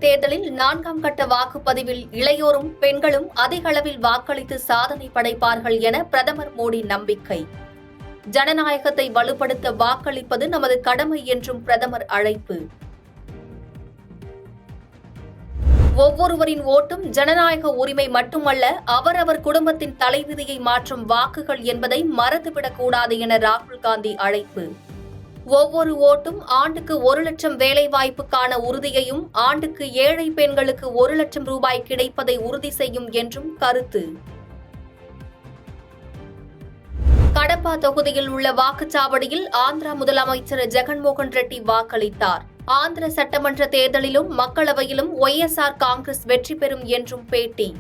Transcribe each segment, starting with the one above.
தேர்தலில் 4ஆம் கட்ட வாக்குப்பதிவில் இளையோரும் பெண்களும் அதிக அளவில் வாக்களித்து சாதனை படைப்பார்கள் என பிரதமர் மோடி நம்பிக்கை. ஜனநாயகத்தை வலுப்படுத்த வாக்களிப்பது நமது கடமை என்றும் பிரதமர் அழைப்பு. ஒவ்வொருவரின் ஓட்டும் ஜனநாயக உரிமை மட்டுமல்ல, அவரவர் குடும்பத்தின் தலைவிதியை மாற்றும் வாக்குகள் என்பதை மறந்துவிடக்கூடாது என ராகுல் காந்தி அழைப்பு. ஒவ்வொரு ஓட்டும் ஆண்டுக்கு 1 லட்சம் வேலைவாய்ப்புக்கான உறுதியையும், ஆண்டுக்கு ஏழை பெண்களுக்கு 1 லட்சம் ரூபாய் கிடைப்பதை உறுதி செய்யும் என்றும் கருத்து. கடப்பா தொகுதியில் உள்ள வாக்குச்சாவடியில் ஆந்திரா முதலமைச்சர் ஜெகன்மோகன் ரெட்டி வாக்களித்தார். ஆந்திர சட்டமன்ற தேர்தலிலும் மக்களவையிலும் ஒய்எஸ்ஆர் காங்கிரஸ் வெற்றி பெறும் என்றும் பேட்டி.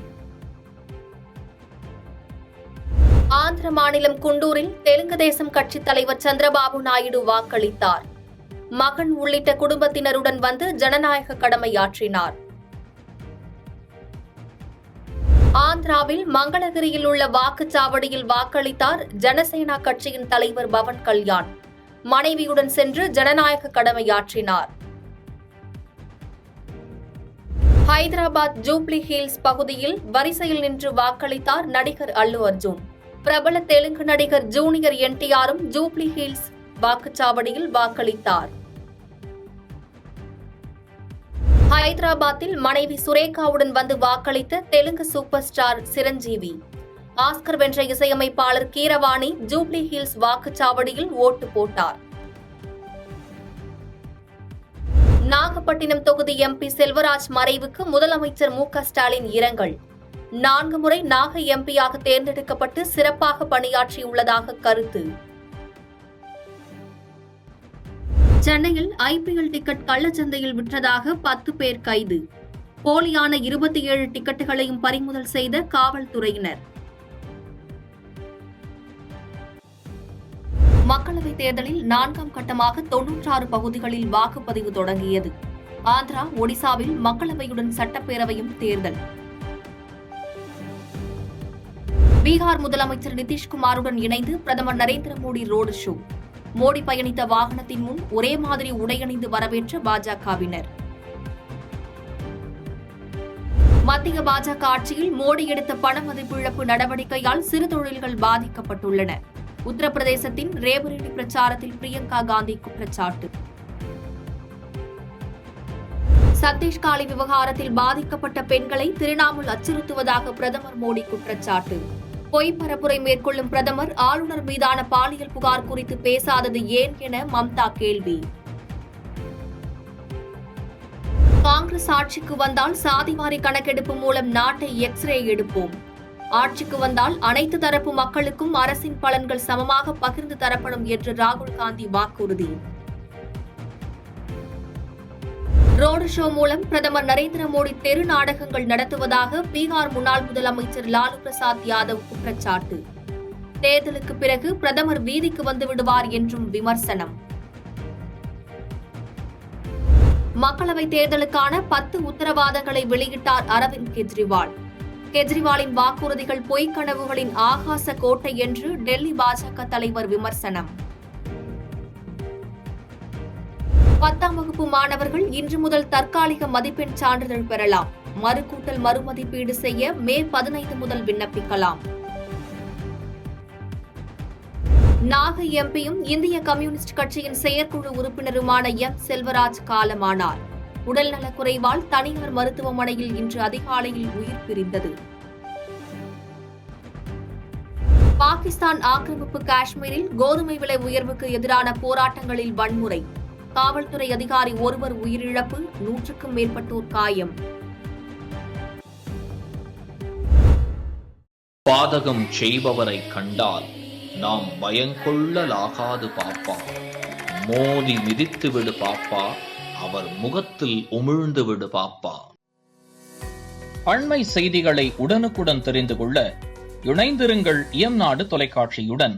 ஆந்திர மாநிலம் குண்டூரில் தெலுங்கு தேசம் கட்சித் தலைவர் சந்திரபாபு நாயுடு வாக்களித்தார். மகன் உள்ளிட்ட குடும்பத்தினருடன் வந்து ஜனநாயக கடமையாற்றினார். ஆந்திராவில் மங்களகிரியில் உள்ள வாக்குச்சாவடியில் வாக்களித்தார் ஜனசேனா கட்சியின் தலைவர் பவன் கல்யாண். மனைவியுடன் சென்று ஜனநாயக கடமையாற்றினார். ஹைதராபாத் ஜூப்ளி ஹில்ஸ் பகுதியில் வரிசையில் நின்று வாக்களித்தார் நடிகர் அல்லு அர்ஜுன். பிரபல தெலுங்கு நடிகர் ஜூனியர் என்டிஆரும் ஜூப்ளி ஹில்ஸ் வாக்குச்சாவடியில் வாக்களித்தார். ஹைதராபாத்தில் மனைவி சுரேகாவுடன் வந்து வாக்களித்த Telugu super star Chiranjeevi. Oscar வென்ற இசையமைப்பாளர் கீரவாணி ஜூப்ளி ஹில்ஸ் வாக்குச்சாவடியில் ஓட்டு போட்டார். நாகப்பட்டினம் தொகுதி எம்பி செல்வராஜ் மறைவுக்கு முதலமைச்சர் மு.க.ஸ்டாலின் இரங்கல். 4 முறை நாக எம்பியாக தேர்ந்தெடுக்கப்பட்டு சிறப்பாக பணியாற்றியுள்ளதாக கருத்து. சென்னையில் ஐபிஎல் டிக்கெட் கள்ளச்சந்தையில் விற்றதாக 10 பேர் கைது. போலியான 27 டிக்கெட்டுகளையும் பறிமுதல் செய்த காவல்துறையினர். மக்களவைத் தேர்தலில் 4ஆம் கட்டமாக 96 பகுதிகளில் வாக்குப்பதிவு தொடங்கியது. ஆந்திரா, ஒடிசாவில் மக்களவையுடன் சட்டப்பேரவையும் தேர்தல். பீகார் முதலமைச்சர் நிதிஷ்குமாருடன் இணைந்து பிரதமர் நரேந்திர மோடி ரோடு ஷோ. மோடி பயணித்த வாகனத்தின் முன் ஒரே மாதிரி உடையணிந்து வரவேற்ற பாஜகவினர். மத்திய பாஜக ஆட்சியில் மோடி எடுத்த பண மதிப்பிழப்பு நடவடிக்கையால் சிறு தொழில்கள் பாதிக்கப்பட்டுள்ளன. உத்தரப்பிரதேசத்தின் ரேபரேலி பிரச்சாரத்தில் பிரியங்கா காந்தி குற்றச்சாட்டு. சத்தீஷ்காலி விவகாரத்தில் பாதிக்கப்பட்ட பெண்களை திரிணாமுல் அச்சுறுத்துவதாக பிரதமர் மோடி குற்றச்சாட்டு. பொய் பரப்புரை மேற்கொள்ளும் பிரதமர் ஆளுநர் மீதான பாலியல் புகார் குறித்து பேசாதது ஏன் என மம்தா கேள்வி. காங்கிரஸ் ஆட்சிக்கு வந்தால் சாதிவாரி கணக்கெடுப்பு மூலம் நாட்டை எக்ஸ்ரே எடுப்போம். ஆட்சிக்கு வந்தால் அனைத்து தரப்பு மக்களுக்கும் அரசின் பலன்கள் சமமாக பகிர்ந்து தரப்படும் என்று ராகுல் காந்தி வாக்குறுதி. ரோடு ஷோ மூலம் பிரதமர் நரேந்திர மோடி தெரு நாடகங்கள் நடத்துவதாக பீகார் முன்னாள் முதலமைச்சர் லாலு பிரசாத் யாதவ் குற்றச்சாட்டு. தேர்தலுக்கு பிறகு பிரதமர் வீதிக்கு வந்து விடுவார் என்றும் விமர்சனம். மக்களவைத் தேர்தலுக்கான 10 உத்தரவாதங்களை வெளியிட்டார் அரவிந்த் கெஜ்ரிவால். கெஜ்ரிவாலின் வாக்குறுதிகள் பொய்க் கனவுகளின் ஆகாச கோட்டை என்று டெல்லி பாஜக தலைவர் விமர்சனம். 10ஆம் வகுப்பு மாணவர்கள் இன்று முதல் தற்காலிக மதிப்பெண் சான்றிதழ் பெறலாம். மறுகூட்டல் மறுமதிப்பீடு செய்ய மே 15 முதல் விண்ணப்பிக்கலாம். நாக எம்பியும் இந்திய கம்யூனிஸ்ட் கட்சியின் செயற்குழு உறுப்பினருமான எம். செல்வராஜ் காலமானார். உடல்நலக்குறைவால் தனியார் மருத்துவமனையில் இன்று அதிகாலையில் உயிர் பிரிந்தது. பாகிஸ்தான் ஆக்கிரமிப்பு காஷ்மீரில் கோதுமை விலை உயர்வுக்கு எதிரான போராட்டங்களில் வன்முறை. காவல்துறை அதிகாரி ஒருவர் உயிரிழப்பு, 100க்கும் மேற்பட்டோர் காயம். பாதகம் செய்பவரை கண்டால் நாம் பயங்கொள்ளலாகாது பாப்பா. மோதி மிதித்து விடு பாப்பா, அவர் முகத்தில் உமிழ்ந்து விடு பாப்பா. அண்மை செய்திகளை உடனுக்குடன் தெரிந்து கொள்ள இணைந்திருங்கள் இயம்நாடு தொலைக்காட்சியுடன்.